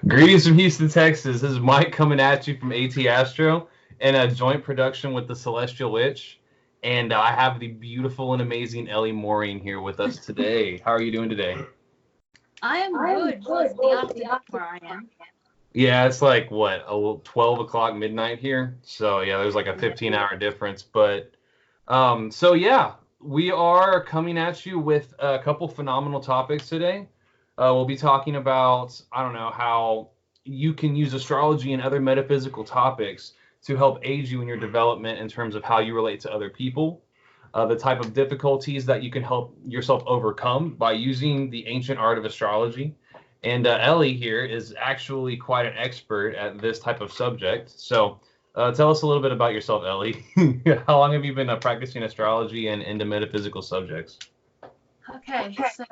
Greetings from Houston, Texas. This is Mike coming at you from Astro in a joint production with the Celestial Witch. And I have the beautiful and amazing Ellie Moreing here with us today. How are you doing today? I am good. Well, it's the afternoon where I am. Yeah, it's like, what, 12 o'clock midnight here? So, yeah, there's like a 15-hour difference. But, so, yeah, we are coming at you with a couple phenomenal topics today. We'll be talking about, I don't know, how you can use astrology and other metaphysical topics to help aid you in your development in terms of how you relate to other people, the type of difficulties that you can help yourself overcome by using the ancient art of astrology. And Ellie here is actually quite an expert at this type of subject. So tell us a little bit about yourself, Ellie. How long have you been practicing astrology and into metaphysical subjects? Okay, so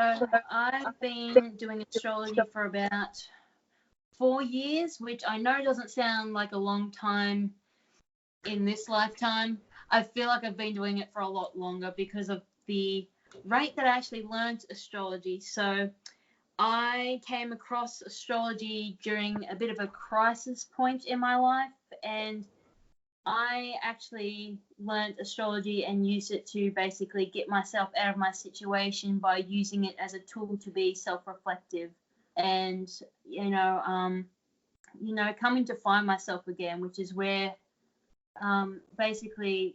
I've been doing astrology for about 4 years, which I know doesn't sound like a long time in this lifetime. I feel like I've been doing it for a lot longer because of the rate that I actually learned astrology. So I came across astrology during a bit of a crisis point in my life, and I actually learned astrology and used it to basically get myself out of my situation by using it as a tool to be self-reflective and, coming to find myself again, which is where basically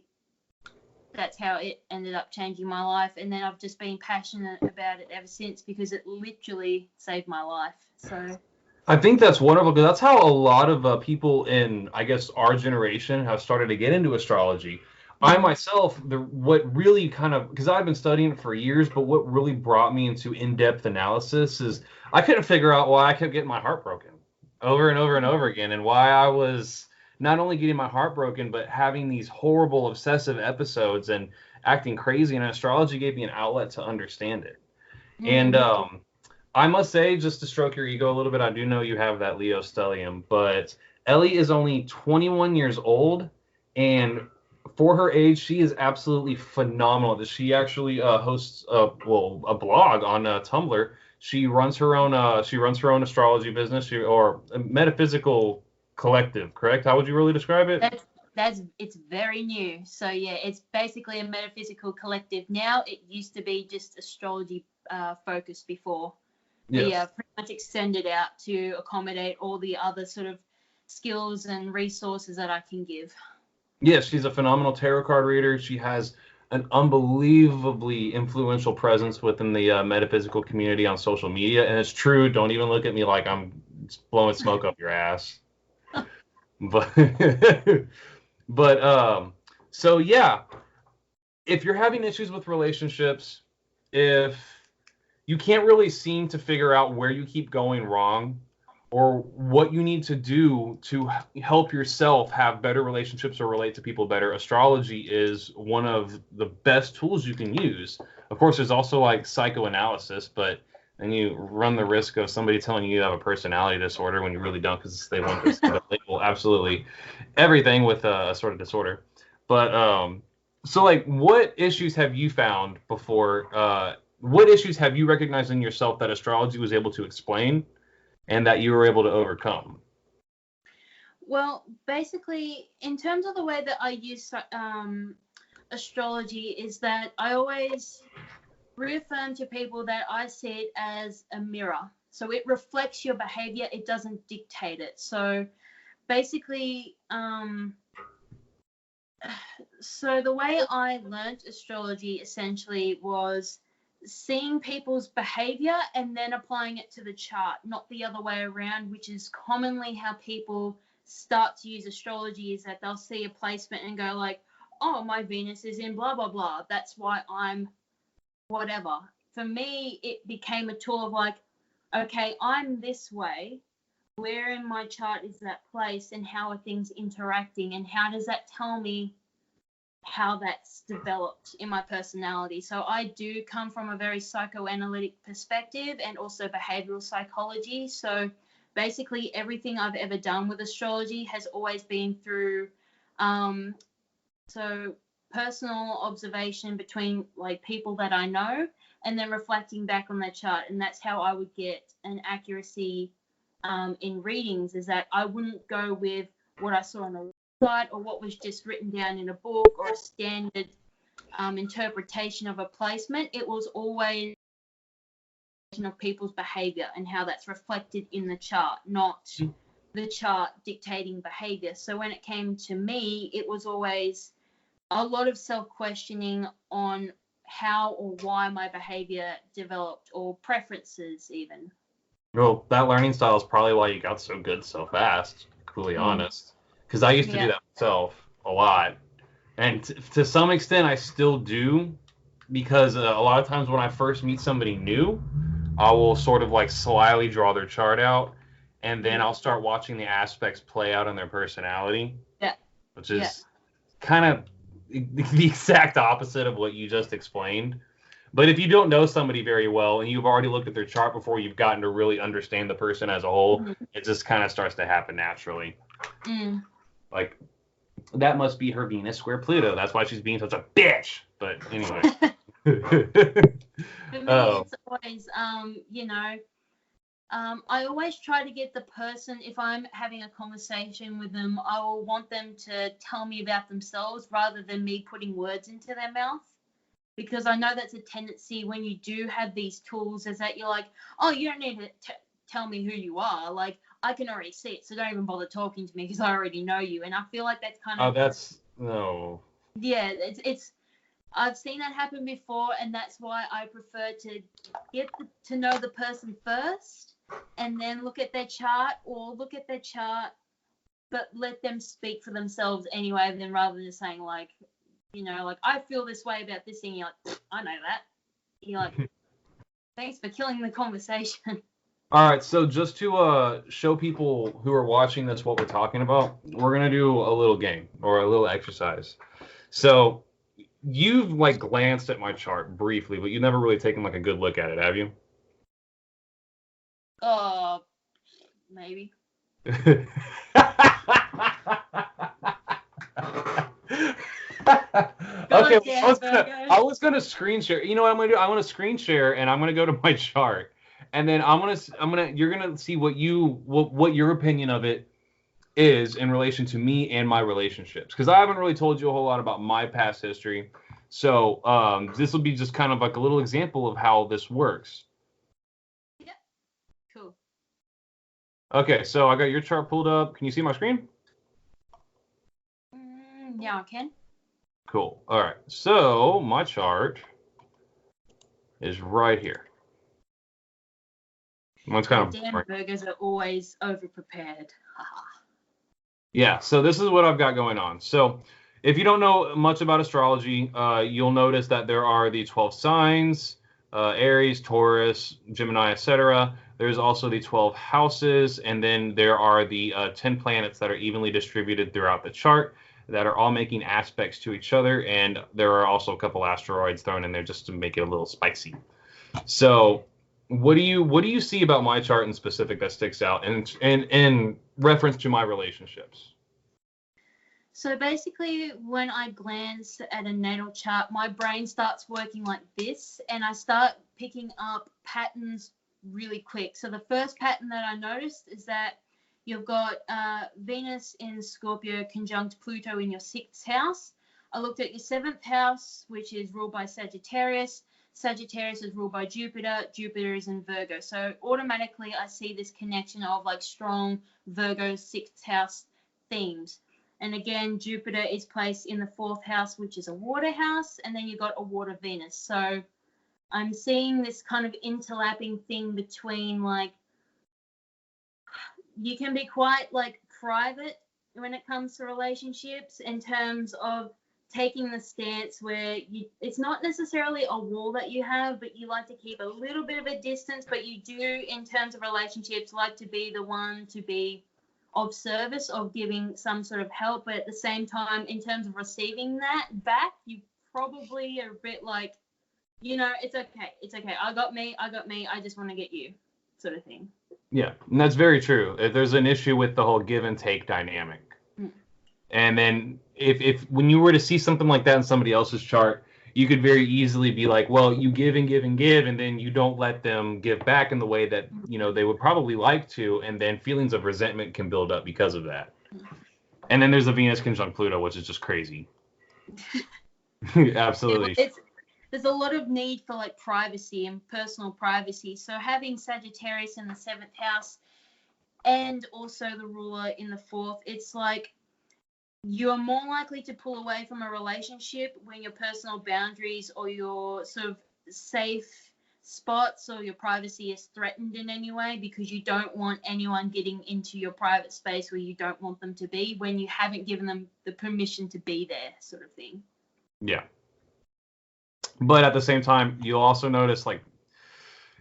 that's how it ended up changing my life. And then I've just been passionate about it ever since because it literally saved my life. So I think that's wonderful because that's how a lot of people in, I guess, our generation have started to get into astrology. I myself, what really kind of, because I've been studying it for years, but what really brought me into in-depth analysis is I couldn't figure out why I kept getting my heart broken over and over and over again, and why I was not only getting my heart broken, but having these horrible obsessive episodes and acting crazy. And astrology gave me an outlet to understand it. And I must say, just to stroke your ego a little bit, I do know you have that Leo stellium, but Ellie is only 21 years old, and for her age, she is absolutely phenomenal. She actually hosts a blog on Tumblr. She runs her own astrology business, or a metaphysical collective. Correct? How would you really describe it? It's very new. So yeah, it's basically a metaphysical collective now. It used to be just astrology focused before. Yes. We pretty much extended out to accommodate all the other sort of skills and resources that I can give. Yes, she's a phenomenal tarot card reader. She has an unbelievably influential presence within the metaphysical community on social media. And it's true. Don't even look at me like I'm blowing smoke up your ass. But, so yeah, if you're having issues with relationships, if you can't really seem to figure out where you keep going wrong, or what you need to do to help yourself have better relationships or relate to people better, astrology is one of the best tools you can use. Of course, there's also like psychoanalysis, but then you run the risk of somebody telling you have a personality disorder when you really don't, because they want to label absolutely everything with a sort of disorder. But so like, what issues have you found before? What issues have you recognized in yourself that astrology was able to explain, and that you were able to overcome? Well, basically, in terms of the way that I use astrology, is that I always reaffirm to people that I see it as a mirror. So it reflects your behavior, it doesn't dictate it. So basically, so the way I learned astrology essentially was seeing people's behavior and then applying it to the chart, not the other way around, which is commonly how people start to use astrology, is that they'll see a placement and go like, oh, my Venus is in blah, blah, blah. That's why I'm whatever. For me, it became a tool of like, okay, I'm this way. Where in my chart is that place, and how are things interacting, and how does that tell me how that's developed in my personality? So I do come from a very psychoanalytic perspective and also behavioral psychology. So basically everything I've ever done with astrology has always been through so personal observation between like people that I know, and then reflecting back on their chart, and that's how I would get an accuracy in readings is that I wouldn't go with what I saw on a website or what was just written down in a book or a standard interpretation of a placement. It was always of people's behavior and how that's reflected in the chart, not the chart dictating behavior. So when it came to me, it was always a lot of self-questioning on how or why my behavior developed, or preferences even. Well, that learning style is probably why you got so good so fast, to be honest. Because I used to do that myself a lot. And to some extent, I still do, because a lot of times when I first meet somebody new, I will sort of like slyly draw their chart out, and then I'll start watching the aspects play out in their personality. Yeah. Which is kind of the exact opposite of what you just explained. But if you don't know somebody very well and you've already looked at their chart before you've gotten to really understand the person as a whole, it just kind of starts to happen naturally. Like, that must be her Venus square Pluto. That's why she's being such a bitch. But anyway. For me, it's always, I always try to get the person, if I'm having a conversation with them, I will want them to tell me about themselves rather than me putting words into their mouth. Because I know that's a tendency when you do have these tools, is that you're like, oh, you don't need to tell me who you are. Like, I can already see it, so don't even bother talking to me because I already know you. And I feel like that's kind of... No. Yeah, it's I've seen that happen before, and that's why I prefer to get to know the person first and then look at their chart, or look at their chart but let them speak for themselves anyway, then rather than saying like, like, I feel this way about this thing. You're like, I know that. You're like, thanks for killing the conversation. All right, so just to show people who are watching this what we're talking about, we're going to do a little game or a little exercise. So you've like glanced at my chart briefly, but you've never really taken like a good look at it, have you? Maybe. Okay, I was gonna screen share. You know what I'm gonna do? I'm gonna screen share, and I'm gonna go to my chart, and then you're gonna see what your opinion of it is in relation to me and my relationships, because I haven't really told you a whole lot about my past history. So this will be just kind of like a little example of how this works. Yeah. Cool. Okay, so I got your chart pulled up. Can you see my screen? Yeah, I can. Cool. All right. So my chart is right here. Mine's kind of DMWgos are always over-prepared. Yeah, so this is what I've got going on. So if you don't know much about astrology, you'll notice that there are the 12 signs, Aries, Taurus, Gemini, etc. There's also the 12 houses, and then there are the 10 planets that are evenly distributed throughout the chart that are all making aspects to each other, and there are also a couple asteroids thrown in there just to make it a little spicy. So what do you see about my chart in specific that sticks out in reference to my relationships? So basically, when I glance at a natal chart, my brain starts working like this, and I start picking up patterns really quick. So the first pattern that I noticed is that you've got Venus in Scorpio conjunct Pluto in your 6th house. I looked at your 7th house, which is ruled by Sagittarius. Sagittarius is ruled by Jupiter. Jupiter is in Virgo. So automatically I see this connection of like strong Virgo 6th house themes. And again, Jupiter is placed in the 4th house, which is a water house. And then you've got a water Venus. So I'm seeing this kind of interlapping thing between like, you can be quite like private when it comes to relationships in terms of taking the stance where it's not necessarily a wall that you have, but you like to keep a little bit of a distance, but you do in terms of relationships like to be the one to be of service, of giving some sort of help, but at the same time in terms of receiving that back, you probably are a bit like, it's okay, I got me, I just want to get you sort of thing. Yeah, and that's very true. There's an issue with the whole give and take dynamic. And then if when you were to see something like that in somebody else's chart, you could very easily be like, well, you give and give and give, and then you don't let them give back in the way that, they would probably like to, and then feelings of resentment can build up because of that. And then there's the Venus conjunct Pluto, which is just crazy. Absolutely. There's a lot of need for like privacy and personal privacy. So having Sagittarius in the 7th house and also the ruler in the 4th, it's like you're more likely to pull away from a relationship when your personal boundaries or your sort of safe spots or your privacy is threatened in any way, because you don't want anyone getting into your private space where you don't want them to be when you haven't given them the permission to be there, sort of thing. Yeah. But at the same time, you'll also notice, like,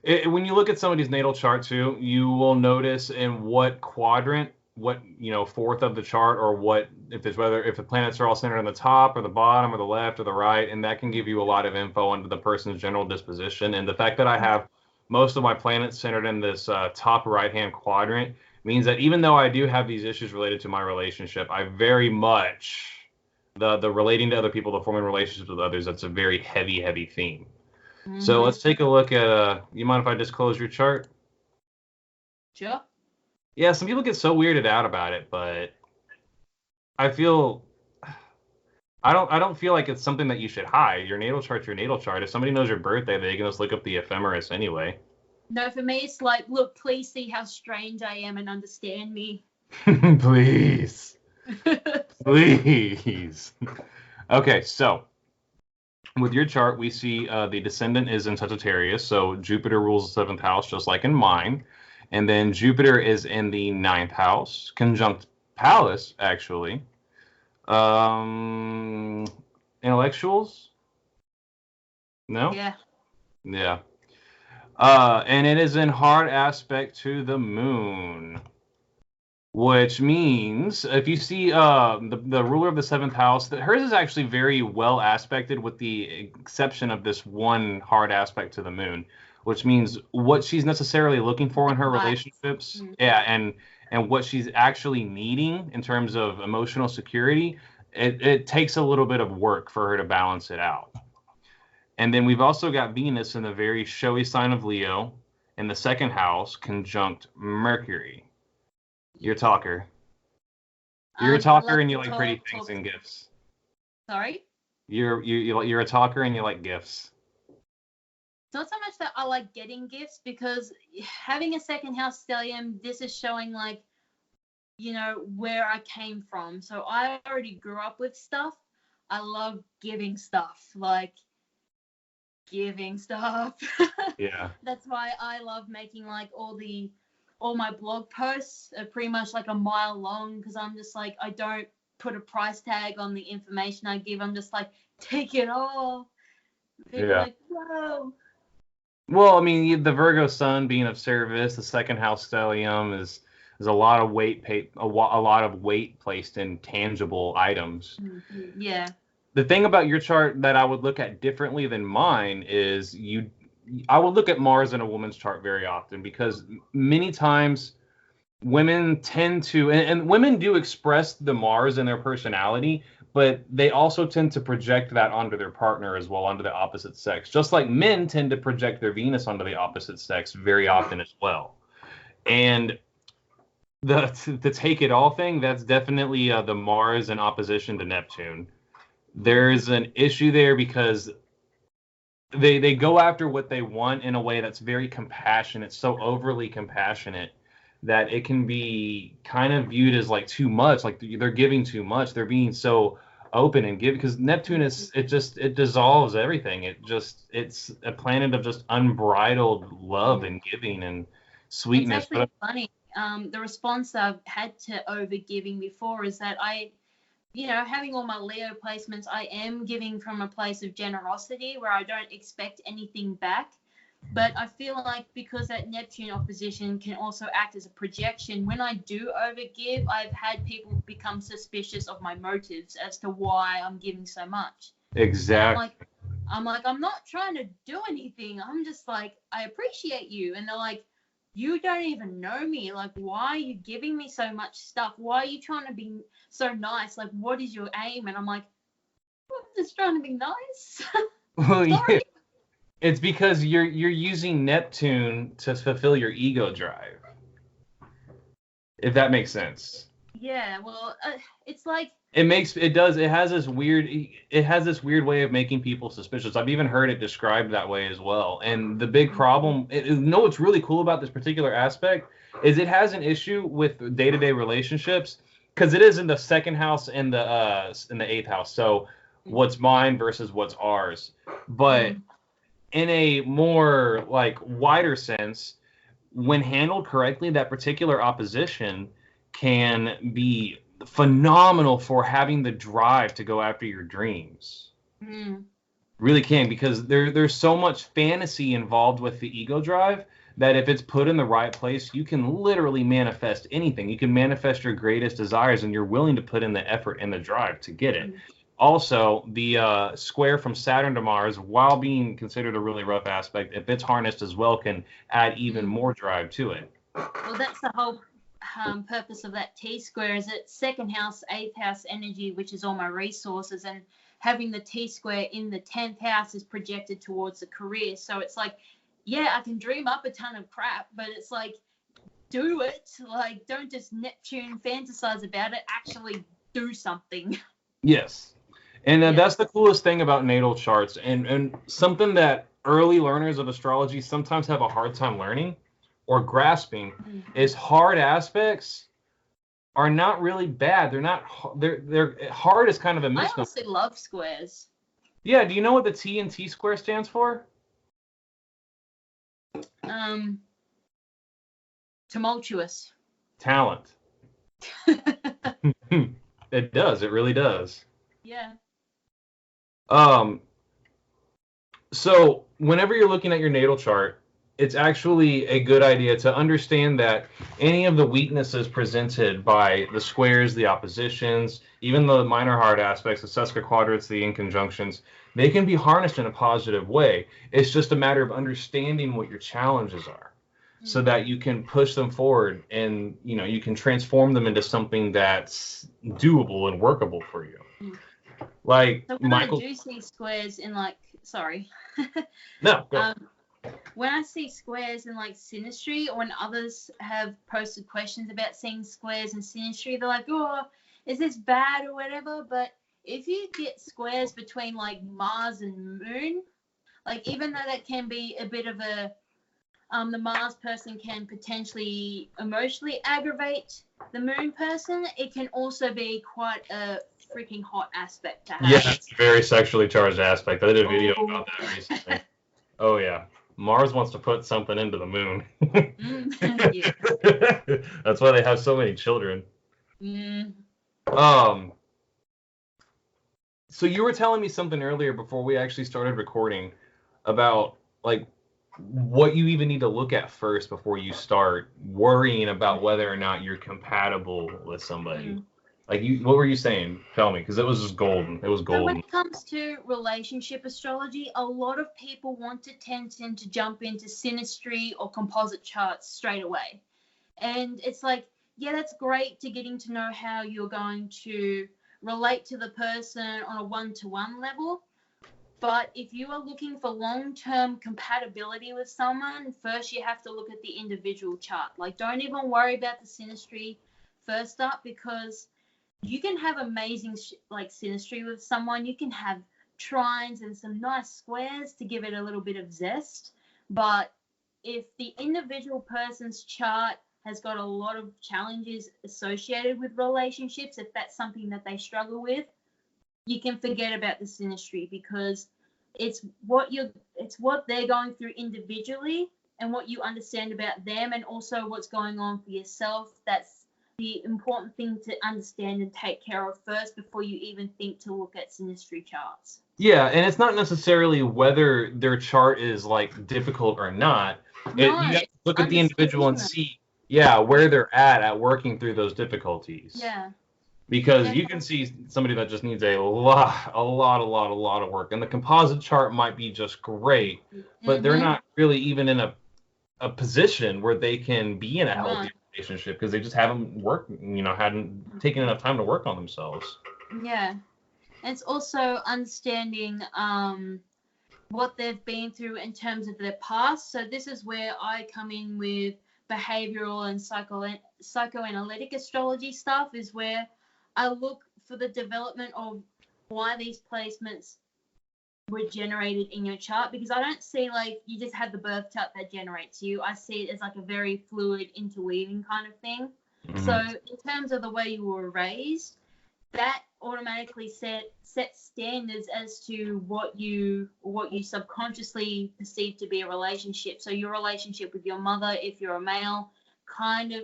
when you look at somebody's natal chart too, you will notice in what quadrant, what, fourth of the chart, or what, if the planets are all centered on the top or the bottom or the left or the right, and that can give you a lot of info into the person's general disposition. And the fact that I have most of my planets centered in this top right-hand quadrant means that even though I do have these issues related to my relationship, I very much, the relating to other people, the forming relationships with others, that's a very heavy, heavy theme. Mm-hmm. So let's take a look at, you mind if I disclose your chart? Sure. Yeah, some people get so weirded out about it, but I don't feel like it's something that you should hide. Your natal chart's your natal chart. If somebody knows your birthday, they can just look up the ephemeris anyway. No, for me, it's like, look, please see how strange I am and understand me. Please. Please. Okay, so with your chart, we see the descendant is in Sagittarius, so Jupiter rules the 7th house, just like in mine. And then Jupiter is in the 9th house, conjunct Pallas, actually. Intellectuals? No? Yeah. Yeah. And it is in hard aspect to the moon, which means if you see the ruler of the 7th house, hers is actually very well aspected with the exception of this one hard aspect to the moon, which means what she's necessarily looking for in her relationships, mm-hmm. yeah, and what she's actually needing in terms of emotional security, it takes a little bit of work for her to balance it out. And then we've also got Venus in the very showy sign of Leo in the 2nd house, conjunct Mercury. You're a talker. You're a talker and you like pretty things and gifts. Sorry? You're a talker and you like gifts. It's not so much that I like getting gifts, because having a 2nd house stellium, this is showing like, where I came from. So I already grew up with stuff. I love giving stuff, like giving stuff. Yeah. That's why I love making like all my blog posts are pretty much like a mile long, because I'm just like, I don't put a price tag on the information I give. I'm just like, take it all. People are like, whoa. Well, I mean, the Virgo sun being of service, the 2nd house stellium is a lot of weight a lot of weight placed in tangible items. Mm-hmm. Yeah. The thing about your chart that I would look at differently than mine is I would look at Mars in a woman's chart very often, because many times women tend to, and women do express the Mars in their personality, but they also tend to project that onto their partner as well, onto the opposite sex. Just like men tend to project their Venus onto the opposite sex very often as well. And the take it all thing, that's definitely the Mars in opposition to Neptune. There's an issue there because they go after what they want in a way that's very compassionate, so overly compassionate that it can be kind of viewed as like too much, like they're giving too much. They're being so open and giving, because Neptune it dissolves everything. It's a planet of just unbridled love and giving and sweetness. It's actually funny. The response I've had to overgiving before is that having all my Leo placements, I am giving from a place of generosity where I don't expect anything back. But I feel like because that Neptune opposition can also act as a projection, when I do overgive, I've had people become suspicious of my motives as to why I'm giving so much. Exactly. I'm not trying to do anything. I'm just like, I appreciate you. And they're like, you don't even know me. Like, why are you giving me so much stuff? Why are you trying to be so nice? Like, what is your aim? And I'm like, I'm just trying to be nice. Well, Sorry. it's because you're using Neptune to fulfill your ego drive. If that makes sense. Yeah, well, it's like, It does. It has this weird way of making people suspicious. I've even heard it described that way as well. And the big problem, what's really cool about this particular aspect is it has an issue with day-to-day relationships because it is in the second house and the eighth house. So what's mine versus what's ours. But in a more like wider sense, when handled correctly, that particular opposition can be phenomenal for having the drive to go after your dreams. Really can, because there's so much fantasy involved with the ego drive that if it's put in the right place, you can literally manifest anything. You can manifest your greatest desires, and you're willing to put in the effort and the drive to get it. Also, the square from Saturn to Mars, while being considered a really rough aspect, if it's harnessed as well, can add even more drive to it. Well, that's the whole purpose of that T-square, is it's second house, eighth house energy, which is all my resources, and having the T-square in the 10th house is projected towards the career. So it's like, yeah, I can dream up a ton of crap, but it's like, do it. Like, don't just Neptune fantasize about it, actually do something. Yes. And that's the coolest thing about natal charts, and something that early learners of astrology sometimes have a hard time learning or grasping is hard aspects are not really bad. They're hard is kind of a misnomer. I honestly love squares. Yeah, do you know what the T in T square stands for? Tumultuous. Talent. It does. It really does. Yeah. So whenever you're looking at your natal chart, it's actually a good idea to understand that any of the weaknesses presented by the squares, the oppositions, even the minor hard aspects, the sesquiquadrats, the inconjunctions, they can be harnessed in a positive way. It's just a matter of understanding what your challenges are so that you can push them forward and, you can transform them into something that's doable and workable for you. Like, so when I do see squares in sorry. No, go. When I see squares in synastry, or when others have posted questions about seeing squares in synastry, they're like, oh, is this bad or whatever? But if you get squares between Mars and Moon, even though that can be a bit of a the Mars person can potentially emotionally aggravate the Moon person, it can also be quite a freaking hot aspect to have. Yeah, it's a very sexually charged aspect. I did a video about that recently. Oh yeah, Mars wants to put something into the Moon. That's why they have so many children. So you were telling me something earlier before we actually started recording about what you even need to look at first before you start worrying about whether or not you're compatible with somebody. What were you saying? Tell me, because it was just golden. It was golden. So when it comes to relationship astrology, a lot of people want to tend to jump into synastry or composite charts straight away. And it's yeah, that's great to getting to know how you're going to relate to the person on a one-to-one level. But if you are looking for long-term compatibility with someone, first you have to look at the individual chart. Don't even worry about the synastry first up, because you can have amazing synastry with someone. You can have trines and some nice squares to give it a little bit of zest. But if the individual person's chart has got a lot of challenges associated with relationships, if that's something that they struggle with, you can forget about the synastry, because it's what they're going through individually and what you understand about them, and also what's going on for yourself. That's the important thing to understand and take care of first before you even think to look at synastry charts. Yeah, and it's not necessarily whether their chart is difficult or not. You have to look at the individual and see, where they're at working through those difficulties. Yeah. Because you can see somebody that just needs a lot of work, and the composite chart might be just great, but they're not really even in a position where they can be in a healthy relationship because they just haven't hadn't taken enough time to work on themselves. Yeah. And it's also understanding what they've been through in terms of their past. So this is where I come in with behavioral and psychoanalytic astrology stuff, is where I look for the development of why these placements were generated in your chart, because I don't see like you just have the birth chart that generates you. I see it as like a very fluid interweaving kind of thing. Mm-hmm. So in terms of the way you were raised, that automatically sets standards as to what you subconsciously perceive to be a relationship. So your relationship with your mother, if you're a male, kind of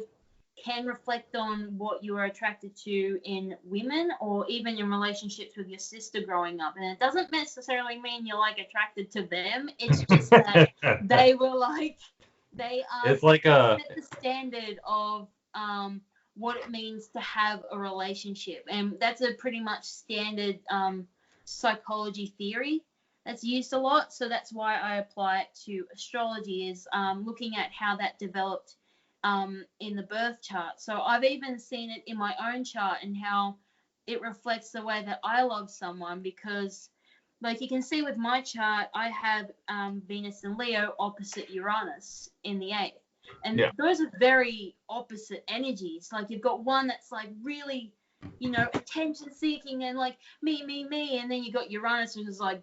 can reflect on what you are attracted to in women, or even in relationships with your sister growing up. And it doesn't necessarily mean you're like attracted to them. It's just that they were like, they are. It's like set the standard of what it means to have a relationship, and that's a pretty much standard psychology theory that's used a lot. So that's why I apply it to astrology, is looking at how that developed in the birth chart. So I've even seen it in my own chart and how it reflects the way that I love someone, because like you can see with my chart, I have Venus and Leo opposite Uranus in the 8th. And those are very opposite energies. Like you've got one that's like really, attention seeking and like me. And then you got Uranus, which is like,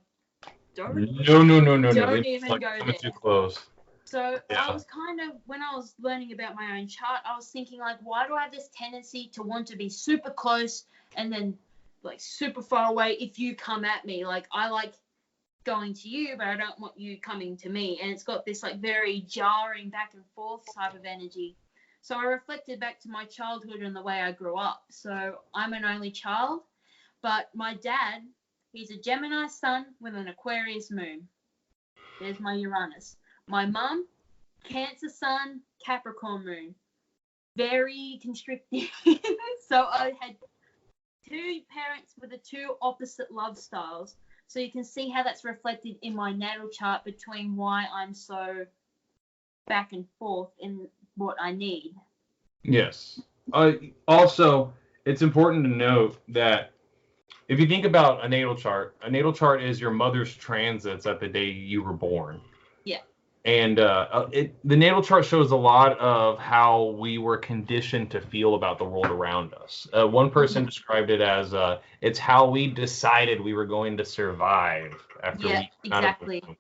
don't even go there. Too close. So I was kind of, when I was learning about my own chart, I was thinking like, why do I have this tendency to want to be super close and then like super far away if you come at me? Like I like going to you, but I don't want you coming to me. And it's got this like very jarring back and forth type of energy. So I reflected back to my childhood and the way I grew up. So I'm an only child, but my dad, he's a Gemini sun with an Aquarius moon. There's my Uranus. My mum, Cancer sun, Capricorn moon. Very constricting. So I had two parents with the two opposite love styles. So you can see how that's reflected in my natal chart between why I'm so back and forth in what I need. Yes. Also, it's important to note that if you think about a natal chart is your mother's transits at the day you were born. Yeah. And the natal chart shows a lot of how we were conditioned to feel about the world around us. One person described it as it's how we decided we were going to survive after we exactly. Out of the womb.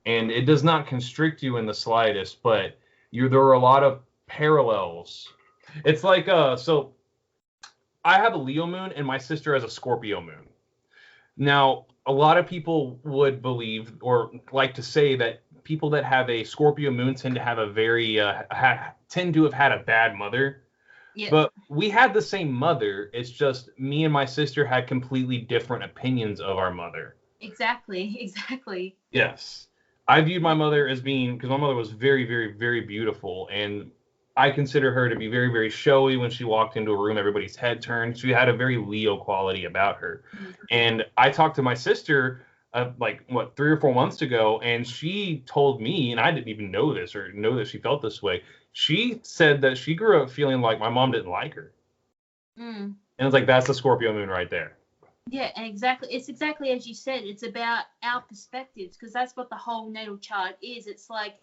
And it does not constrict you in the slightest, but there are a lot of parallels. It's like so I have a Leo moon and my sister has a Scorpio moon. Now, a lot of people would believe or like to say that people that have a Scorpio moon tend to have a very tend to have had a bad mother. Yeah. But we had the same mother. It's just me and my sister had completely different opinions of our mother. Exactly. Yes. I viewed my mother as being, because my mother was very, very, very beautiful, and I consider her to be very, very showy. When she walked into a room, everybody's head turned. She had a very Leo quality about her. Mm-hmm. And I talked to my sister 3 or 4 months ago, and she told me, and I didn't even know this or know that she felt this way. She said that she grew up feeling like my mom didn't like her. And it's like, that's the Scorpio moon right there. Yeah, and exactly. It's exactly as you said. It's about our perspectives, because that's what the whole natal chart is. It's like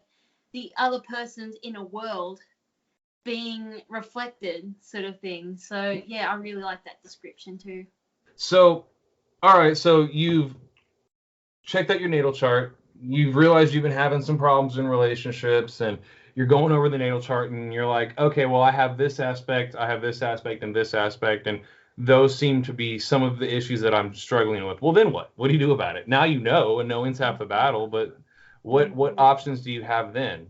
the other person's inner world being reflected, sort of thing. So, yeah, I really like that description too. So, all right. So you've checked out your natal chart. You've realized you've been having some problems in relationships, and you're going over the natal chart, and you're like, okay, well, I have this aspect, and this aspect, and those seem to be some of the issues that I'm struggling with. Well, then what? What do you do about it? Now you know, and knowing's half the battle, but what options do you have then?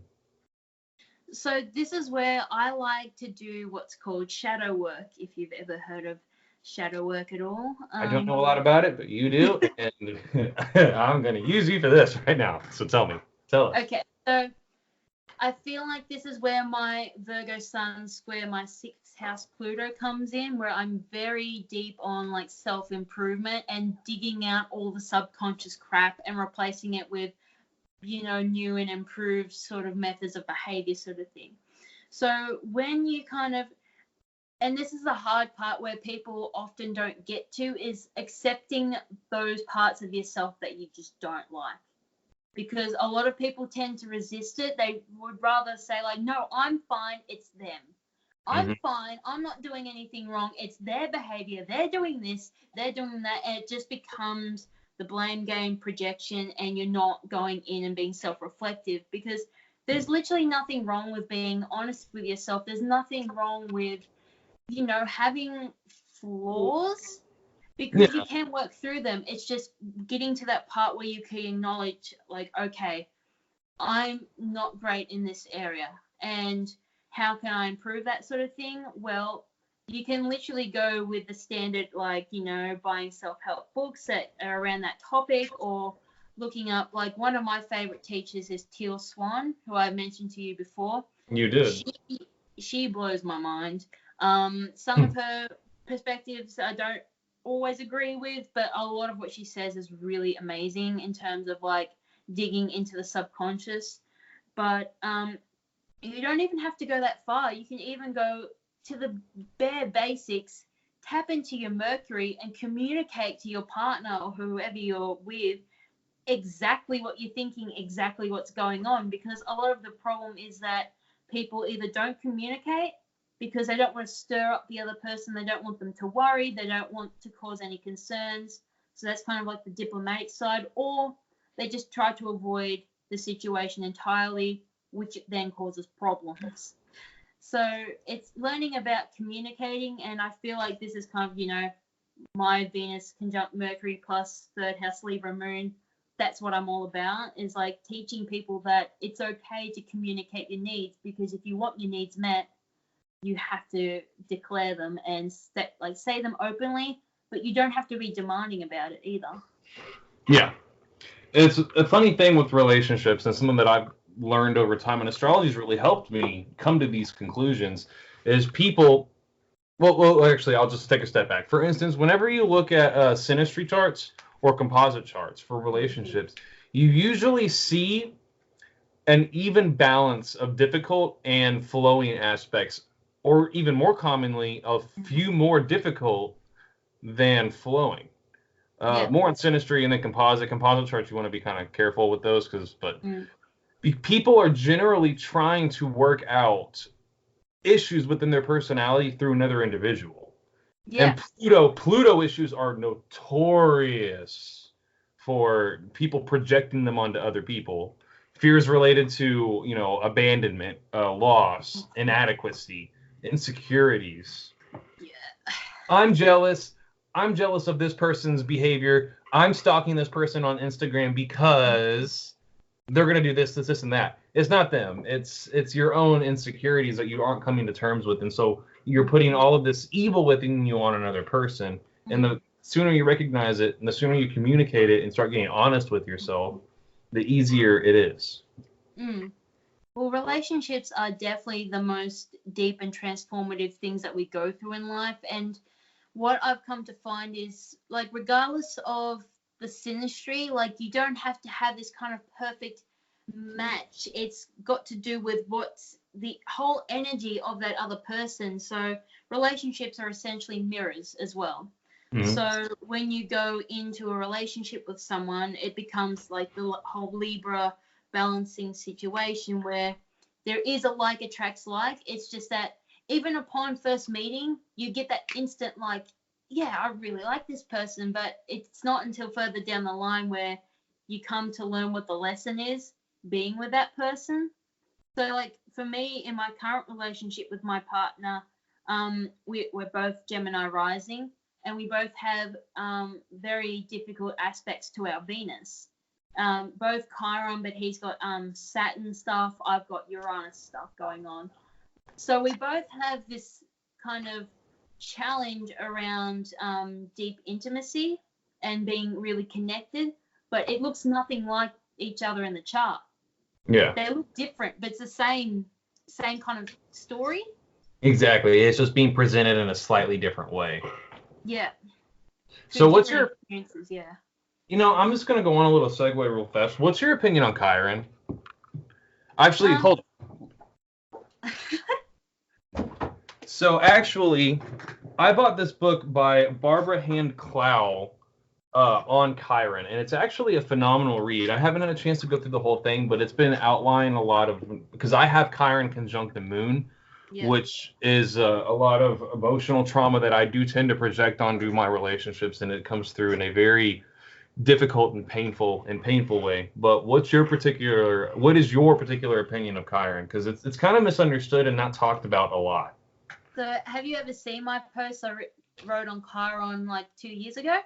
So this is where I like to do what's called shadow work, if you've ever heard of shadow work at all. I don't know a lot about it, but you do, and I'm going to use you for this right now. So tell us. Okay, so I feel like this is where my Virgo sun square my 6th house Pluto comes in, where I'm very deep on like self-improvement and digging out all the subconscious crap and replacing it with, new and improved sort of methods of behavior, sort of thing. So when you and this is the hard part where people often don't get to, is accepting those parts of yourself that you just don't like. because a lot of people tend to resist it. They would rather say, like, no, I'm fine, it's them. I'm fine, I'm not doing anything wrong, it's their behavior, they're doing this, they're doing that, and it just becomes the blame game projection, and you're not going in and being self-reflective, because there's literally nothing wrong with being honest with yourself. There's nothing wrong with, having flaws, because you can work through them. It's just getting to that part where you can acknowledge, like, okay, I'm not great in this area, and how can I improve that sort of thing? Well, you can literally go with the standard, like, buying self-help books that are around that topic, or looking up, like, one of my favorite teachers is Teal Swan, who I mentioned to you before. You did. She blows my mind. Some of her perspectives I don't always agree with, but a lot of what she says is really amazing in terms of, like, digging into the subconscious. But you don't even have to go that far. You can even go to the bare basics, tap into your Mercury, and communicate to your partner or whoever you're with exactly what you're thinking, exactly what's going on, because a lot of the problem is that people either don't communicate because they don't want to stir up the other person, they don't want them to worry, they don't want to cause any concerns, so that's kind of like the diplomatic side, or they just try to avoid the situation entirely, which then causes problems. So it's learning about communicating, and I feel like this is kind of, my Venus conjunct Mercury plus third house Libra moon. That's what I'm all about, is like teaching people that it's okay to communicate your needs, because if you want your needs met, you have to declare them and say them openly, but you don't have to be demanding about it either. Yeah. It's a funny thing with relationships, and something that I've learned over time, and astrology has really helped me come to these conclusions, is people, well, actually, I'll just take a step back. For instance, whenever you look at synastry charts or composite charts for relationships, you usually see an even balance of difficult and flowing aspects, or even more commonly, a few more difficult than flowing. More on synastry, and then composite charts, you want to be kind of careful with those, but people are generally trying to work out issues within their personality through another individual. Yeah. And Pluto issues are notorious for people projecting them onto other people. Fears related to, abandonment, loss, inadequacy, insecurities. Yeah. I'm jealous of this person's behavior. I'm stalking this person on Instagram because they're going to do this, and that. It's not them. It's your own insecurities that you aren't coming to terms with. And so you're putting all of this evil within you on another person. And the sooner you recognize it, and the sooner you communicate it and start getting honest with yourself, the easier it is. Well, relationships are definitely the most deep and transformative things that we go through in life. And what I've come to find is, like, regardless of the synastry, like, you don't have to have this kind of perfect match. It's got to do with what's the whole energy of that other person. So relationships are essentially mirrors as well. So when you go into a relationship with someone, it becomes like the whole Libra balancing situation where there is a like attracts like. It's just that even upon first meeting, you get that instant, like, yeah, I really like this person, but it's not until further down the line where you come to learn what the lesson is being with that person. So, like, for me, in my current relationship with my partner, we're both Gemini rising, and we both have very difficult aspects to our Venus. Both Chiron, but he's got Saturn stuff, I've got Uranus stuff going on. So we both have this kind of challenge around deep intimacy and being really connected, but it looks nothing like each other in the chart. Yeah. They look different, but it's the same kind of story. Exactly. It's just being presented in a slightly different way. Yeah. So what's your experiences? Yeah. I'm just going to go on a little segue real fast. What's your opinion on Chiron? Actually, hold So actually, I bought this book by Barbara Hand Clow on Chiron, and it's actually a phenomenal read. I haven't had a chance to go through the whole thing, but it's been outlining a lot of, because I have Chiron conjunct the moon, Yeah. which is a lot of emotional trauma that I do tend to project onto my relationships, and it comes through in a very difficult and painful way. But what is your particular opinion of Chiron? Because it's kind of misunderstood and not talked about a lot. So have you ever seen my post I wrote on Chiron like 2 years ago?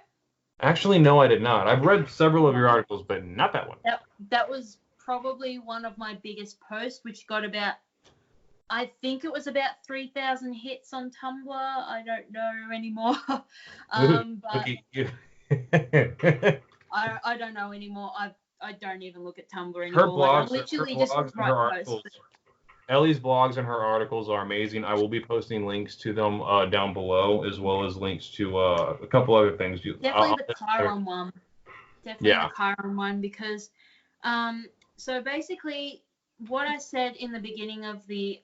Actually, no, I did not. I've read several of your articles, but not that one. That was probably one of my biggest posts, which got about, I think it was about 3,000 hits on Tumblr. I don't know anymore. But I don't know anymore. I don't even look at Tumblr anymore. Her blogs, I literally just write articles. Ellie's blogs and her articles are amazing. I will be posting links to them down below, as well as links to a couple other things. Definitely the Chiron one. Definitely the Chiron one, because so basically what I said in the beginning of the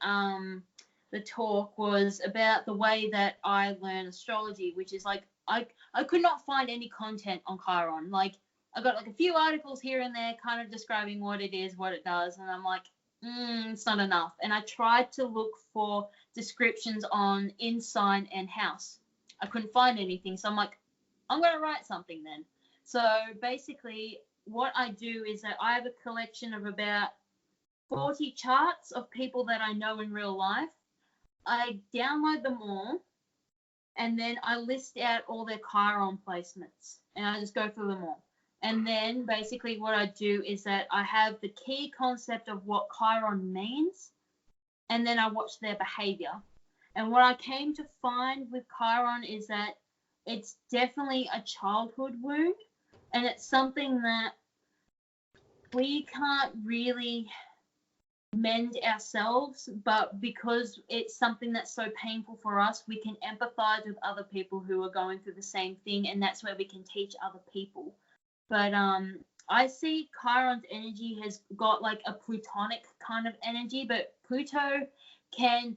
talk was about the way that I learn astrology, which is like I could not find any content on Chiron. Like I got like a few articles here and there kind of describing what it is, what it does, and I'm like, it's not enough. And I tried to look for descriptions on InSign and House. I couldn't find anything. So I'm like, I'm going to write something then. So basically what I do is that I have a collection of about 40 charts of people that I know in real life. I download them all, and then I list out all their Chiron placements, and I just go through them all. And then basically what I do is that I have the key concept of what Chiron means, and then I watch their behavior. And what I came to find with Chiron is that it's definitely a childhood wound, and it's something that we can't really mend ourselves, but because it's something that's so painful for us, we can empathize with other people who are going through the same thing, and that's where we can teach other people. But I see Chiron's energy has got like a Plutonic kind of energy, but Pluto can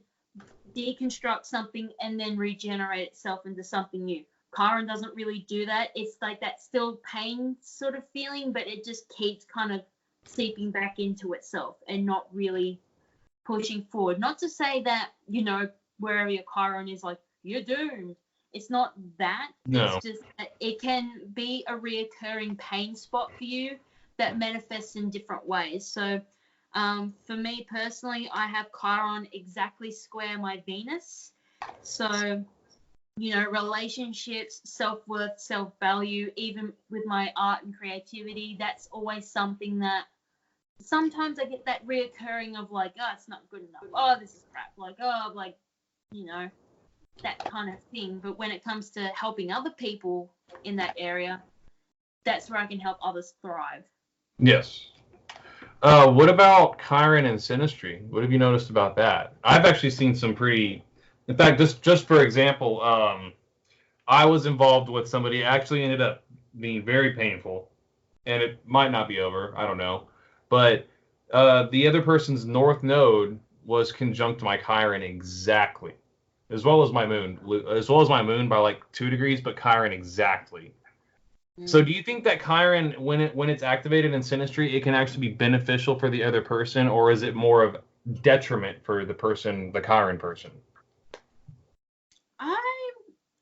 deconstruct something and then regenerate itself into something new. Chiron doesn't really do that. It's like that still pain sort of feeling, but it just keeps kind of seeping back into itself and not really pushing forward. Not to say that, wherever your Chiron is, like, you're doomed. It's not that. No. It's just that it can be a reoccurring pain spot for you that manifests in different ways. So for me personally, I have Chiron exactly square my Venus. So, relationships, self-worth, self-value, even with my art and creativity, that's always something that sometimes I get that reoccurring of like, oh, it's not good enough. Oh, this is crap. Like, oh, like, that kind of thing. But when it comes to helping other people in that area, that's where I can help others thrive. Yes. What about Chiron and synastry? What have you noticed about that? I've actually seen some pretty... In fact, just for example, I was involved with somebody. It actually ended up being very painful, and it might not be over. I don't know. But the other person's north node was conjunct my Chiron exactly, as well as my moon by like 2 degrees, but Chiron exactly. So do you think that Chiron, when it's activated in synastry, it can actually be beneficial for the other person, or is it more of detriment for the Chiron person?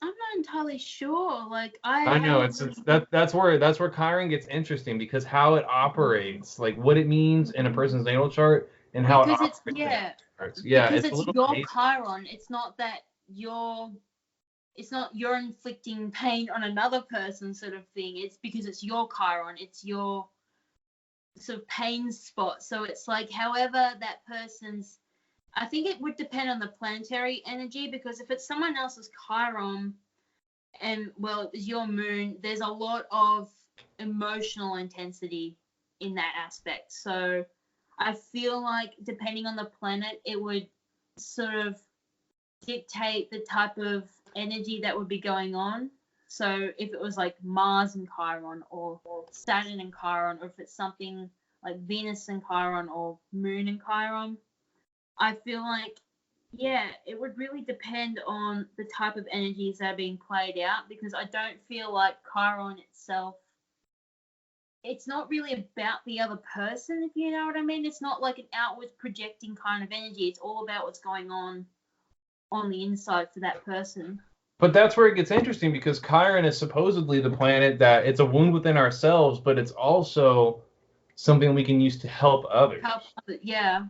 I'm not entirely sure. Like I know that's where Chiron gets interesting, because how it operates, like what it means in a person's natal chart, and how it operates. Because it's your amazing. Chiron. It's not that you're inflicting pain on another person sort of thing. It's because it's your Chiron. It's your sort of pain spot. So it's like however that person's, I think it would depend on the planetary energy, because if it's someone else's Chiron and, well, it's your moon, there's a lot of emotional intensity in that aspect. So I feel like depending on the planet, it would sort of dictate the type of energy that would be going on. So if it was like Mars and Chiron, or Saturn and Chiron, or if it's something like Venus and Chiron, or Moon and Chiron, I feel like Yeah, it would really depend on the type of energies that are being played out, because I don't feel like Chiron itself, it's not really about the other person, if you know what I mean. It's not like an outwards projecting kind of energy. It's all about what's going on the inside for that person. But that's where it gets interesting, because Chiron is supposedly the planet that it's a wound within ourselves, but it's also something we can use to help others. Yeah.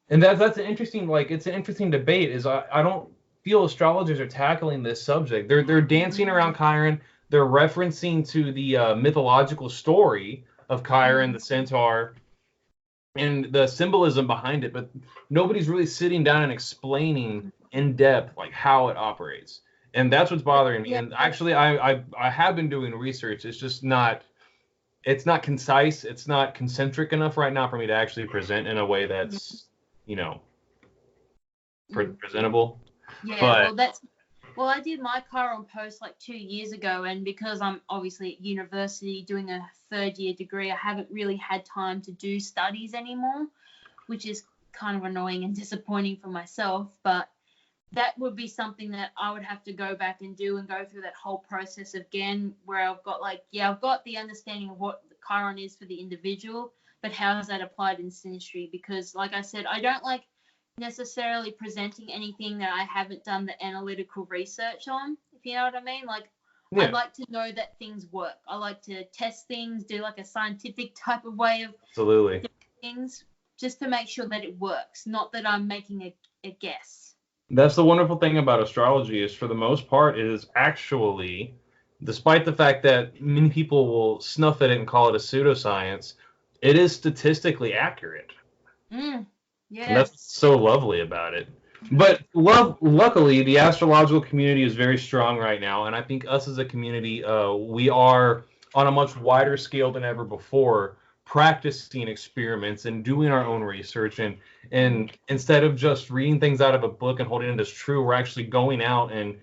And that's an interesting, like, it's an interesting debate. Is I don't feel astrologers are tackling this subject. They're dancing around Chiron. They're referencing to the mythological story of Chiron, the centaur, and the symbolism behind it, but nobody's really sitting down and explaining in depth like how it operates. And that's what's bothering me. And actually, I have been doing research. It's just not concise. It's not concentric enough right now for me to actually present in a way that's presentable. Yeah, well, I did my Chiron post like 2 years ago, and because I'm obviously at university doing a third year degree, I haven't really had time to do studies anymore, which is kind of annoying and disappointing for myself. But that would be something that I would have to go back and do, and go through that whole process again, where I've got I've got the understanding of what the Chiron is for the individual, but how is that applied in synastry? Because like I said, I don't like necessarily presenting anything that I haven't done the analytical research on, if you know what I mean. I'd like to know that things work. I like to test things, do like a scientific type of way of doing things, just to make sure that it works, not that I'm making a guess. That's the wonderful thing about astrology, is for the most part it is actually, despite the fact that many people will snuff at it and call it a pseudoscience, it is statistically accurate. Yeah. And that's so lovely about it. But luckily, the astrological community is very strong right now, and I think us as a community, we are on a much wider scale than ever before, practicing experiments and doing our own research, and instead of just reading things out of a book and holding it as true, we're actually going out and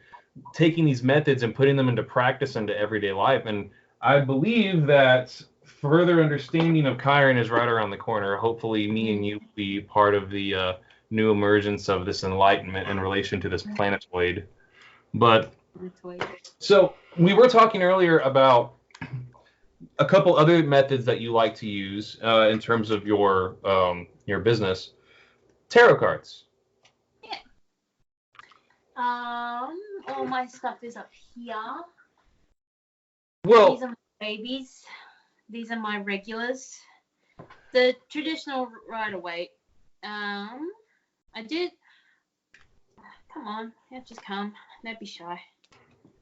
taking these methods and putting them into practice into everyday life. And I believe that further understanding of Chiron is right around the corner. Hopefully, me and you will be part of the new emergence of this enlightenment in relation to this planetoid. But so we were talking earlier about a couple other methods that you like to use in terms of your business. Tarot cards. Yeah. All my stuff is up here. Well, these are my babies. These are my regulars. The traditional Rider-Waite. I did. Come on, just come. Don't be shy.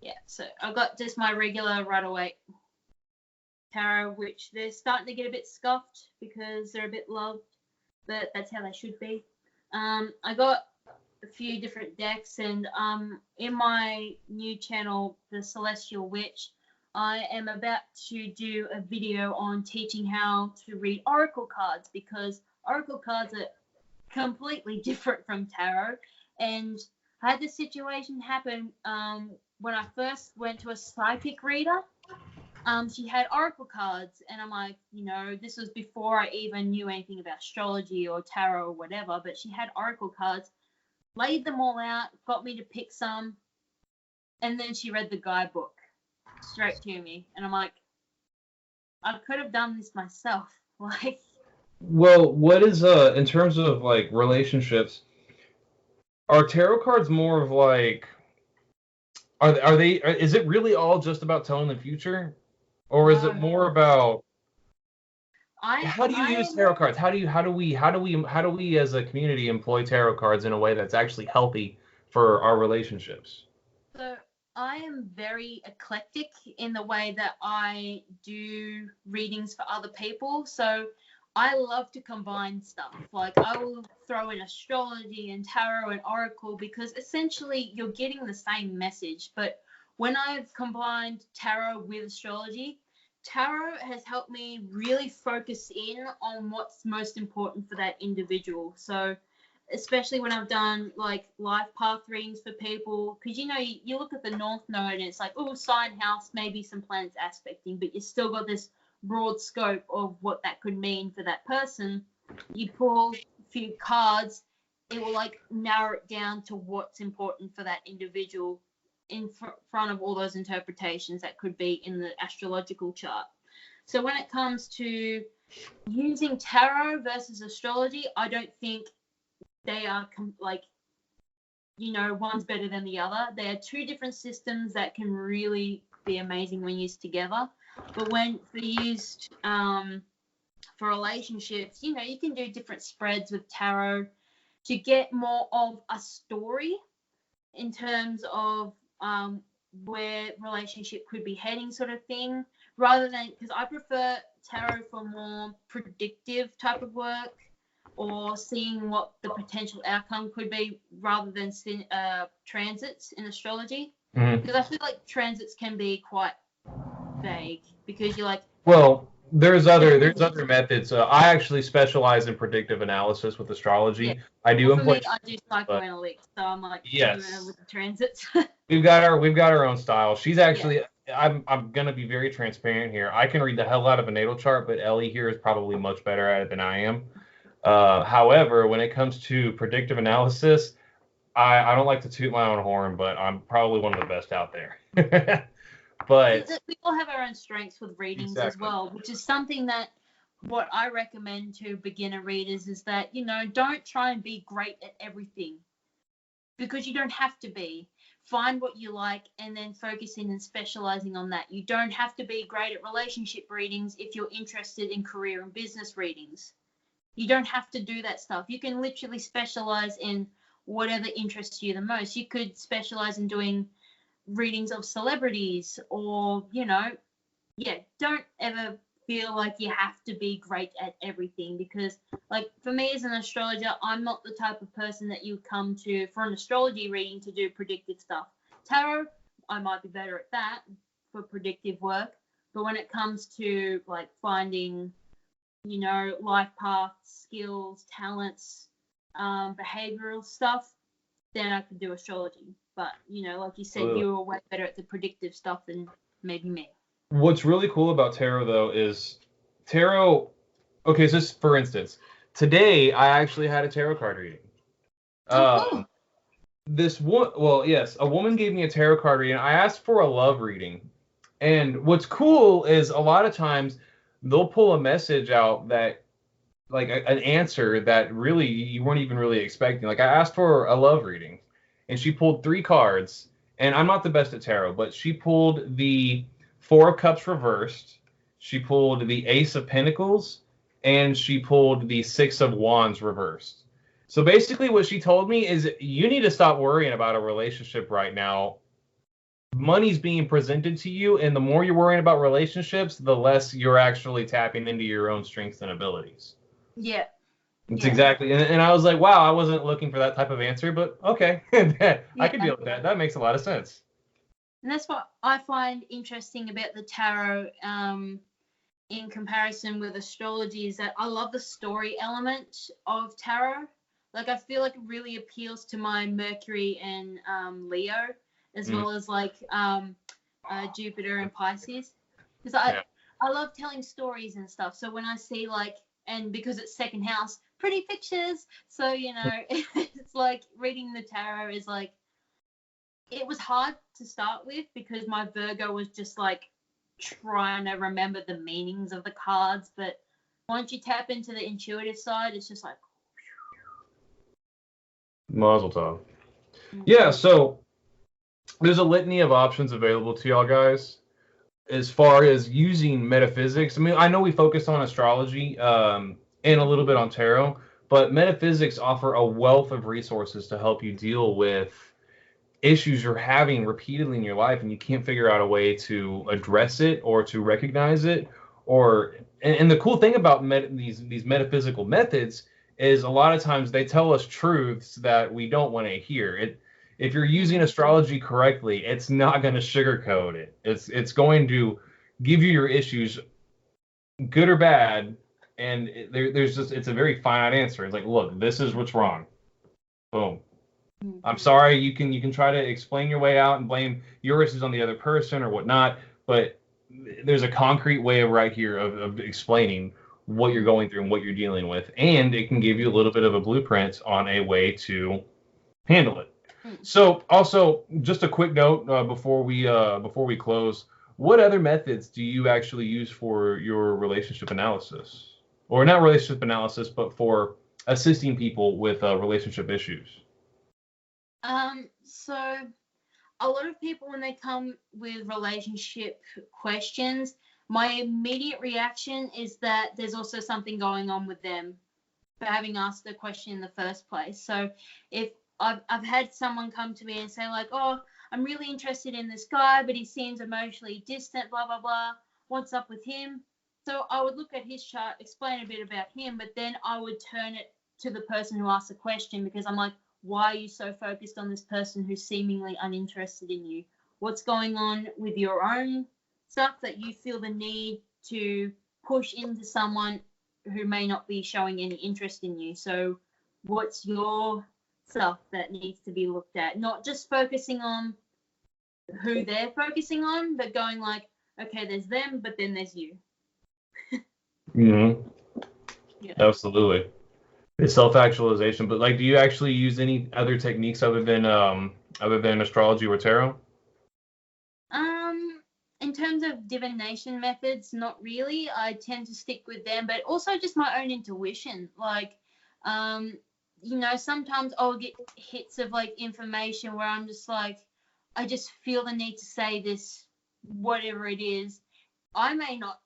Yeah, so I got just my regular Rider-Waite tarot, which they're starting to get a bit scuffed because they're a bit loved, but that's how they should be. I got a few different decks, and in my new channel, The Celestial Witch, I am about to do a video on teaching how to read oracle cards, because oracle cards are completely different from tarot. And I had this situation happen when I first went to a psychic reader. She had oracle cards, and I'm like, this was before I even knew anything about astrology or tarot or whatever, but she had oracle cards, laid them all out, got me to pick some, and then she read the guidebook straight to me, and I'm like, I could have done this myself. Well, what is in terms of like relationships, are tarot cards more of like, are they is it really all just about telling the future, or is it more about how do you use tarot cards? How do we as a community employ tarot cards in a way that's actually healthy for our relationships? So I am very eclectic in the way that I do readings for other people. So I love to combine stuff. Like, I will throw in astrology and tarot and oracle, because essentially you're getting the same message. But when I've combined tarot with astrology, tarot has helped me really focus in on what's most important for that individual. So especially when I've done like life path readings for people, because you look at the North Node and it's like, oh, sign house, maybe some planets aspecting, but you still got this broad scope of what that could mean for that person. You pull a few cards, it will like narrow it down to what's important for that individual in front of all those interpretations that could be in the astrological chart. So when it comes to using tarot versus astrology, I don't think they are one's better than the other. They are two different systems that can really be amazing when used together. But when they're used for relationships, you can do different spreads with tarot to get more of a story in terms of where relationship could be heading, sort of thing, rather than, because I prefer tarot for more predictive type of work or seeing what the potential outcome could be, rather than transits in astrology. Because I feel like transits can be quite vague, because you're like, well, there's other methods. I actually specialize in predictive analysis with astrology. Yeah. I do for me, I do psychoanalytics, so I'm like, yes, with the transits. we've got our own style. She's actually, I'm gonna be very transparent here. I can read the hell out of a natal chart, but Ellie here is probably much better at it than I am. However, when it comes to predictive analysis, I don't like to toot my own horn, but I'm probably one of the best out there. But we all have our own strengths with readings as well, which is something that what I recommend to beginner readers is that, don't try and be great at everything, because you don't have to be. Find what you like and then focus in and specializing on that. You don't have to be great at relationship readings if you're interested in career and business readings. You don't have to do that stuff. You can literally specialize in whatever interests you the most. You could specialize in doing readings of celebrities, or don't ever feel like you have to be great at everything, because like for me as an astrologer, I'm not the type of person that you come to for an astrology reading to do predictive stuff. Tarot, I might be better at that for predictive work, but when it comes to like finding life paths, skills, talents, behavioral stuff, then I could do astrology. But, like you said, you were way better at the predictive stuff than maybe me. What's really cool about tarot, though, is tarot... Okay, so just for instance, today I actually had a tarot card reading. Cool. A woman gave me a tarot card reading. I asked for a love reading. And what's cool is a lot of times they'll pull a message out that, like an answer that really you weren't even really expecting. Like I asked for a love reading, and she pulled 3 cards, and I'm not the best at tarot, but she pulled the 4 of Cups reversed, she pulled the Ace of Pentacles, and she pulled the 6 of Wands reversed. So basically what she told me is you need to stop worrying about a relationship right now. Money's being presented to you, and the more you're worrying about relationships, the less you're actually tapping into your own strengths and abilities. Yeah. It's exactly, and I was like, wow, I wasn't looking for that type of answer, but okay, I can deal with that. That makes a lot of sense. And that's what I find interesting about the tarot in comparison with astrology, is that I love the story element of tarot. Like I feel like it really appeals to my Mercury and Leo, as well as like Jupiter and Pisces, because I love telling stories and stuff. So when I see like, and because it's second house, pretty pictures, so it's like reading the tarot is like, it was hard to start with because my Virgo was just like trying to remember the meanings of the cards, but once you tap into the intuitive side, it's just like Mazel tov. Yeah, so there's a litany of options available to y'all guys as far as using metaphysics. I mean, I know we focus on astrology and a little bit on tarot, but metaphysics offer a wealth of resources to help you deal with issues you're having repeatedly in your life and you can't figure out a way to address it or to recognize it. And the cool thing about these metaphysical methods is a lot of times they tell us truths that we don't want to hear. If you're using astrology correctly, it's not going to sugarcoat it. It's going to give you your issues, good or bad, and it's a very finite answer. It's like, look, this is what's wrong. Boom. I'm sorry. You can try to explain your way out and blame your issues on the other person or whatnot, but there's a concrete way right here of explaining what you're going through and what you're dealing with, and it can give you a little bit of a blueprint on a way to handle it. So, also, just a quick note before we close. What other methods do you actually use for your relationship analysis, or not relationship analysis, but for assisting people with relationship issues? So a lot of people, when they come with relationship questions, my immediate reaction is that there's also something going on with them for having asked the question in the first place. So if I've had someone come to me and say like, oh, I'm really interested in this guy, but he seems emotionally distant, blah, blah, blah. What's up with him? So I would look at his chart, explain a bit about him, but then I would turn it to the person who asked the question, because I'm like, why are you so focused on this person who's seemingly uninterested in you? What's going on with your own stuff that you feel the need to push into someone who may not be showing any interest in you? So what's your stuff that needs to be looked at? Not just focusing on who they're focusing on, but going like, okay, there's them, but then there's you. Mm-hmm. Yeah. Absolutely. It's self-actualization, but like, do you actually use any other techniques other than astrology or tarot? In terms of divination methods, not really. I tend to stick with them, but also just my own intuition. Like, sometimes I'll get hits of like information where I'm just like, I just feel the need to say this, whatever it is. I may not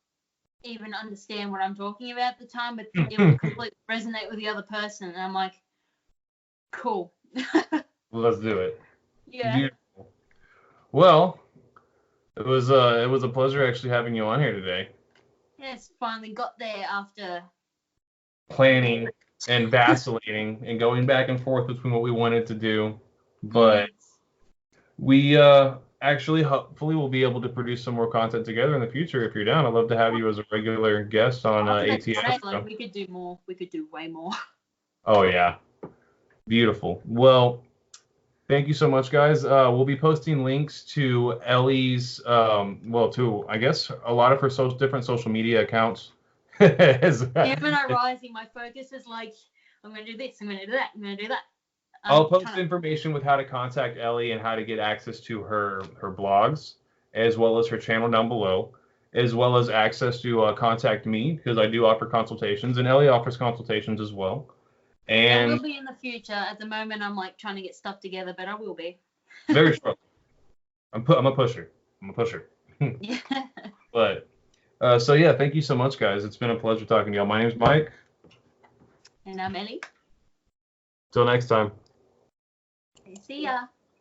even understand what I'm talking about at the time, but it will completely resonate with the other person, and I'm like, cool. Let's do it. Yeah. Beautiful. Well, it was a pleasure actually having you on here today. Yes, finally got there after planning and vacillating and going back and forth between what we wanted to do, but we actually hopefully will be able to produce some more content together in the future. If you're down, I'd love to have you as a regular guest on ATS. Like, we could do more. We could do way more. Oh yeah, beautiful. Well, thank you so much, guys. We'll be posting links to Ellie's, to I guess a lot of her different social media accounts. Gemini rising, my focus is like, I'm going to do this, I'm going to do that, I'm going to do that. I'll post information with how to contact Ellie and how to get access to her blogs, as well as her channel down below, as well as access to contact me, because I do offer consultations, and Ellie offers consultations as well. And I will be in the future. At the moment, I'm like trying to get stuff together, but I will be. Very shortly. I'm a pusher. Yeah. But so yeah, thank you so much, guys. It's been a pleasure talking to y'all. My name's Mike. And I'm Ellie. Till next time. See ya.